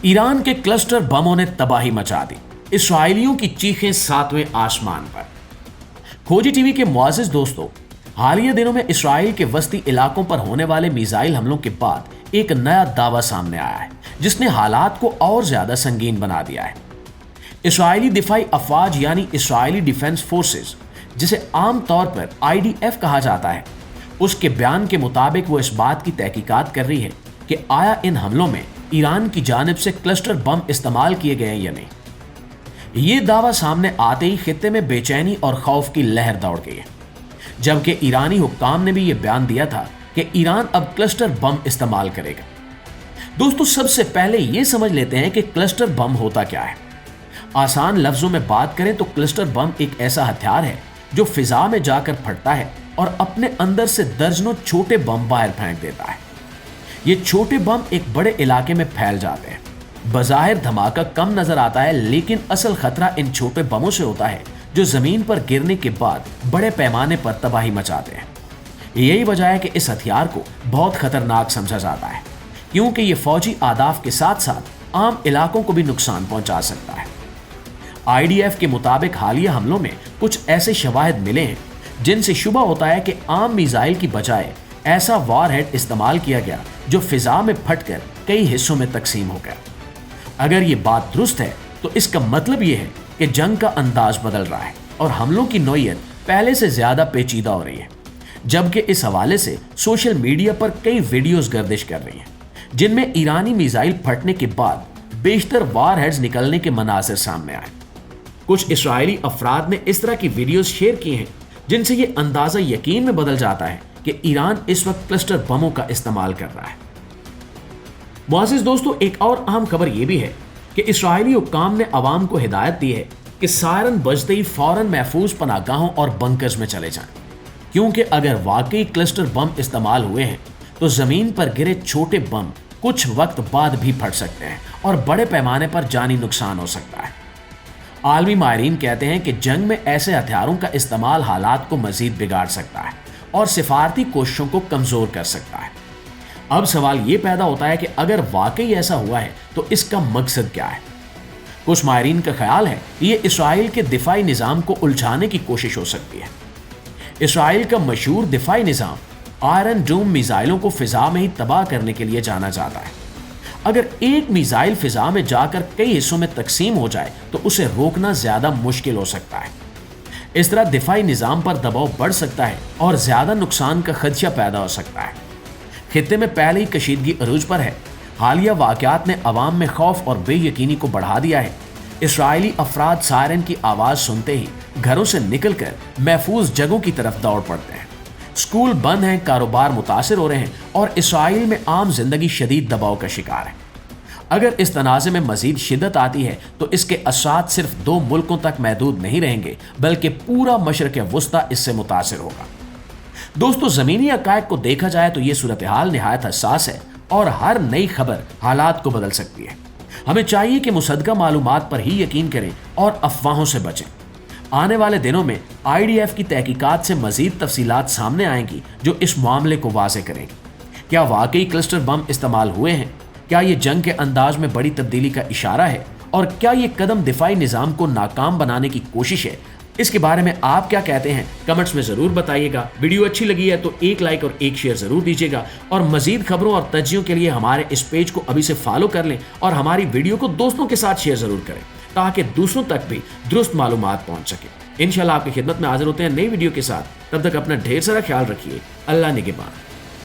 Iran के cluster बमों ने तबाही मचा दी, इसराइलियों की चीखें सातवें आसमान पर। खोजी टीवी के मुआजिज दोस्तों, हालिया दिनों में इसराइल के वस्ती इलाकों पर होने वाले मिसाइल हमलों के बाद एक नया दावा सामने आया है जिसने हालात को और ज्यादा संगीन बना दिया है। इसराइली दिफाई अफवाज यानी इसराइली डिफेंस फोर्सेस, जिसे आमतौर पर IDF कहा जाता है, उसके बयान के मुताबिक वो इस बात की तहकीकात कर रही है कि आया इन हमलों में ईरान की जानिब से क्लस्टर बम इस्तेमाल किए गए हैं या नहीं। ये दावा सामने आते ही खित्ते में बेचैनी और खौफ की लहर दौड़ गई है, जबकि ईरानी हुक्काम ने भी ये बयान दिया था कि ईरान अब क्लस्टर बम इस्तेमाल करेगा। दोस्तों, सबसे पहले ये समझ लेते हैं कि क्लस्टर बम होता क्या है। आसान लफ्जों में बात करें तो क्लस्टर बम एक ऐसा हथियार है जो फिजा में जाकर फटता है और अपने अंदर से दर्जनों छोटे बम बाहर फेंक देता है। ये छोटे बम एक बड़े इलाके में फैल जाते हैं। बज़ाहिर धमाका कम नजर आता है, लेकिन असल खतरा इन छोटे बमों से होता है जो जमीन पर गिरने के बाद बड़े पैमाने पर तबाही मचाते हैं। यही वजह है कि इस हथियार को बहुत खतरनाक समझा जाता है, क्योंकि ये फौजी आदाफ के साथ साथ आम इलाकों को भी नुकसान पहुंचा सकता है। IDF के मुताबिक हालिया हमलों में कुछ ऐसे शवाहिद मिले हैं जिनसे शुबा होता है कि आम मिसाइल की बजाय ऐसा वॉरहेड इस्तेमाल किया गया जो फिजा में फटकर कई हिस्सों में तकसीम हो गया। अगर ये बात दुरुस्त है तो इसका मतलब ये है कि जंग का अंदाज बदल रहा है और हमलों की नौयत पहले से ज्यादा पेचीदा हो रही है। जबकि इस हवाले से सोशल मीडिया पर कई वीडियोस गर्दिश कर रही हैं जिनमें ईरानी मिसाइल फटने के बाद बेशतर वॉरहेड्स निकलने के मनाज़िर सामने आए। कुछ इसराइली अफराद ने इस तरह की वीडियोस शेयर की हैं जिनसे ये अंदाजा यकीन में बदल जाता है कि ईरान इस वक्त क्लस्टर बमों का इस्तेमाल कर रहा है। मुआज़िज़ दोस्तों, एक और अहम खबर यह भी है कि इसराइली हुक्काम ने अवाम को हिदायत दी है कि सायरन बजते ही फौरन महफूज पनाहगाहों और बंकर्स में चले जाएं, क्योंकि अगर वाकई क्लस्टर बम इस्तेमाल हुए हैं तो जमीन पर गिरे छोटे बम कुछ वक्त बाद भी फट सकते हैं और बड़े पैमाने पर जानी नुकसान हो सकता है। आलमी माहिरीन कहते हैं कि जंग में ऐसे हथियारों का इस्तेमाल हालात को मजीद बिगाड़ सकता है और सिफारती कोशिशों को कमजोर कर सकता है। अब सवाल ये पैदा होता है कि अगर वाकई ऐसा हुआ है तो इसका मकसद क्या है। कुछ माहिरीन का ख्याल है कि ये इसराइल के दिफाई निज़ाम को उलझाने की कोशिश हो सकती है। इसराइल का मशहूर दिफाई निज़ाम आयरन डोम मिसाइलों को फिजा में ही तबाह करने के लिए जाना जाता है। अगर एक मिसाइल फिजा में जाकर कई हिस्सों में तकसीम हो जाए तो उसे रोकना ज्यादा मुश्किल हो सकता है। इस तरह दिफाई निज़ाम पर दबाव बढ़ सकता है और ज्यादा नुकसान का खदशा पैदा हो सकता है। खित्ते में पहले ही कशीदगी अरूज पर है। हालिया वाक़यात ने अवाम में खौफ और बेयकीनी को बढ़ा दिया है। इसराइली अफराद सायरन की आवाज़ सुनते ही घरों से निकलकर महफूज जगहों की तरफ दौड़ पड़ते हैं। स्कूल बंद हैं, कारोबार मुतासिर हो रहे हैं और इसराइल में आम जिंदगी शदीद दबाव का शिकार है। अगर इस तनाज़े में मजीद शिद्दत आती है तो इसके असरात सिर्फ 2 मुल्कों तक महदूद नहीं रहेंगे, बल्कि पूरा मशरक़ वुस्ता इससे मुतासिर होगा। दोस्तों, ज़मीनी हक़ाइक़ को देखा जाए तो ये सूरत हाल निहायत हसास है और हर नई खबर हालात को बदल सकती है। हमें चाहिए कि मुसद्दक़ा मालूमात पर ही यकीन करें और अफवाहों से बचें। आने वाले दिनों में IDF की तहकीकात से मजीद तफसीलात सामने आएंगी जो इस मामले को वाज़ेह करेंगी। क्या वाकई क्लस्टर बम इस्तेमाल हुए हैं? क्या ये जंग के अंदाज में बड़ी तब्दीली का इशारा है? और क्या ये कदम दिफाई निज़ाम को नाकाम बनाने की कोशिश है? इसके बारे में आप क्या कहते हैं? कमेंट्स में ज़रूर बताइएगा। वीडियो अच्छी लगी है तो एक लाइक और एक शेयर ज़रूर दीजिएगा और मजीद खबरों और तज्जियों के लिए हमारे इस पेज को अभी से फॉलो कर लें और हमारी वीडियो को दोस्तों के साथ शेयर ज़रूर करें ताकि दूसरों तक भी दुरुस्त मालूमात पहुंच सके। इंशाल्लाह आपकी खिदमत में हाजिर होते हैं नई वीडियो के साथ। तब तक अपना ढेर सारा ख्याल रखिए। अल्लाह निगहबान।